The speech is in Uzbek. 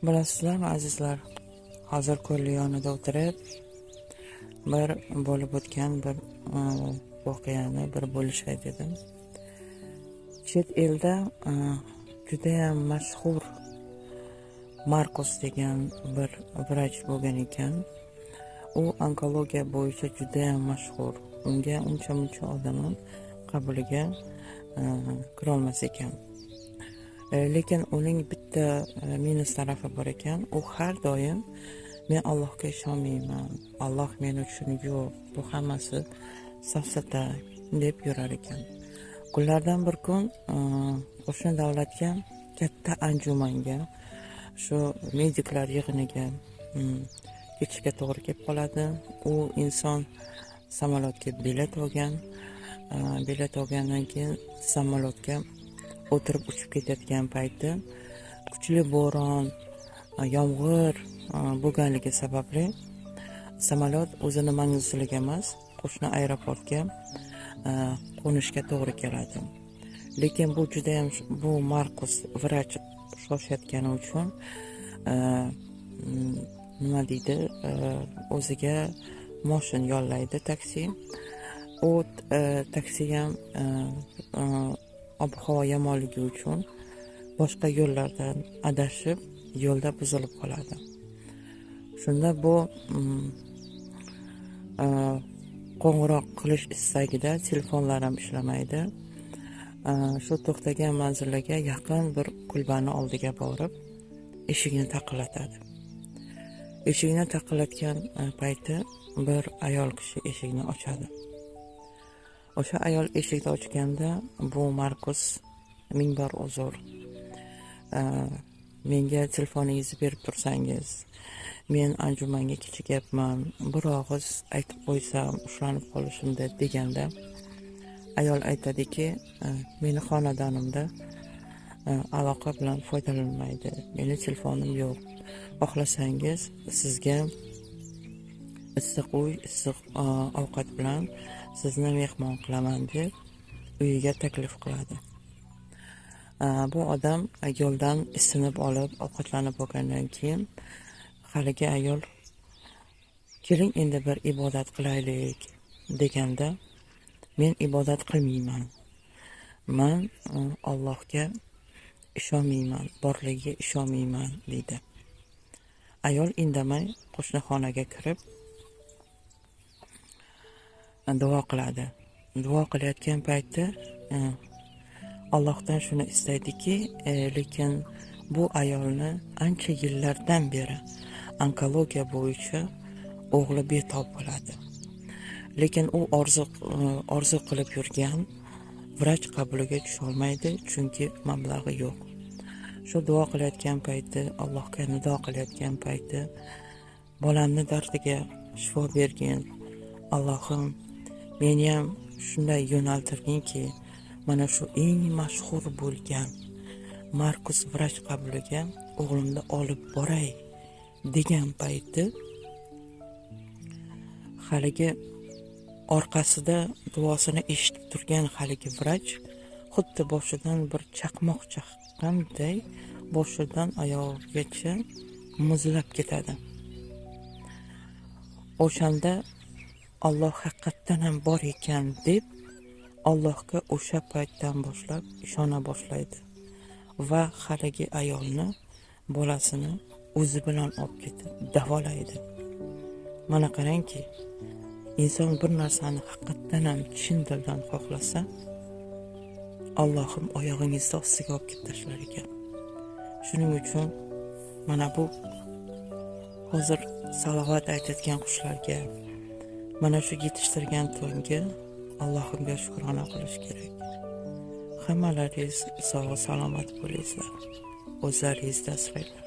Bilasizlarmi azizlar, hozir ko'l yonida o'tirib, bir bo'lib o'tgan bir voqeani bir bo'lishay dedim. Chet elda judayam mashhur Markus degan bir vrach bo'lgan ekan. U onkologiya bo'yicha judayam mashhur. Unga uncha odam qabuliga kirolmas ekan. Lekin uning bitta minus tarafi bor ekan. U har doim men Allohga ishonmayman. Alloh men uchun yo'q. Bu hammasi safsata deb yurar ekan. Kunlardan bir kun qo'shni davlatga katta anjumanga, shu mediklar yig'iniga ketishga to'g'ri kelib qoladi. U inson samolyotga bilet olgan. Bilet olgandan keyin samolyotga o'tirib uchib ketayotgan payti kuchli bo'ron, yomg'ir bo'lganligi sababli samolyot o'zini manziliga emas, qo'shni aeroportga qo'nishga to'g'ri keladi. Lekin bu judayam bu Markus vrach shoshayotgani uchun nima deydi, o'ziga moshin yollaydi, taksi. U taksi ham ob-havo yomonligi uchun boshqa yo'llardan adashib, yo'lda buzilib qoladi. Shunda bu qo'ng'iroq qilish istagida telefonlar ham ishlamaydi. Shu to'xtagan manziliga yaqin bir kulbani oldiga borib, eshikni taqillatadi. Eshikni taqillatgan payti bir ayol kishi eshikni ochadi. O'sha ayol eshikni ochganda, bu Markus, ming bor uzr. Menga telefoningizni berib tursangiz, men anjumanga kechikyapman, bir og'iz aytib qo'ysam ushlanib qolishimda deganda, ayol aytadiki, meni xonadonimda aloqa bilan foydalanmaydi. Meni telefonim yo'q. Xohlasangiz sizga issiq uy, issiq ovqat bilan sizni mehmon qilaman deb uyiga taklif qiladi. Bu odam yo'ldan isinib olib, ovqatlanib bo'lgandan keyin haligi ayol keling endi bir ibodat qilaylik deganda, men ibodat qilmayman. Men Allohga ishonmayman, borligiga ishonmayman deydi. Ayol indamay qo'shni xonaga kirib duo qiladi. Duo qilayotgan paytda Allohdan shuni istaydiki, lekin bu ayolni ancha yillardan beri onkologiya bo'yicha o'g'li betob bo'ladi. Lekin u orzu qilib yurgan vrach qabuliga tusha olmaydi, chunki mablag'i yo'q. Shu duo qilayotgan payti, Allohga nido qilayotgan payti, bolamni dardiga shifo bergin. Allohim, meni ham shunday yo'naltirginki, mana shu eng mashhur bo'lgan Markus vrach qabuliga o'g'limni olib boray degan payti, haligi orqasida duosini eshitib turgan haligi vrach xuddi boshidan bir chaqmoq chaqqanday boshidan oyog'igacha muzlab ketadi. O'shanda Alloh haqiqatdan ham bor ekan deb Allohga o'sha paytdan boshlab ishona boshlaydi va haligi ayolni, bolasini o'zi bilan olib ketib davolaydi. Mana qarangki, inson bir narsani haqiqatdan ham chin dildan xohlasa, Allohim oyog'ingizni ostiga olib ketib tashlar ekan. Shuning uchun mana bu hozir salovat aytayotgan qushlarga, mana shu yetishtirgan to'nga Allohimga shukrona qilish kerak. Hammalaringiz sog' salomat bo'linglar. O'zlaringizni asranglar.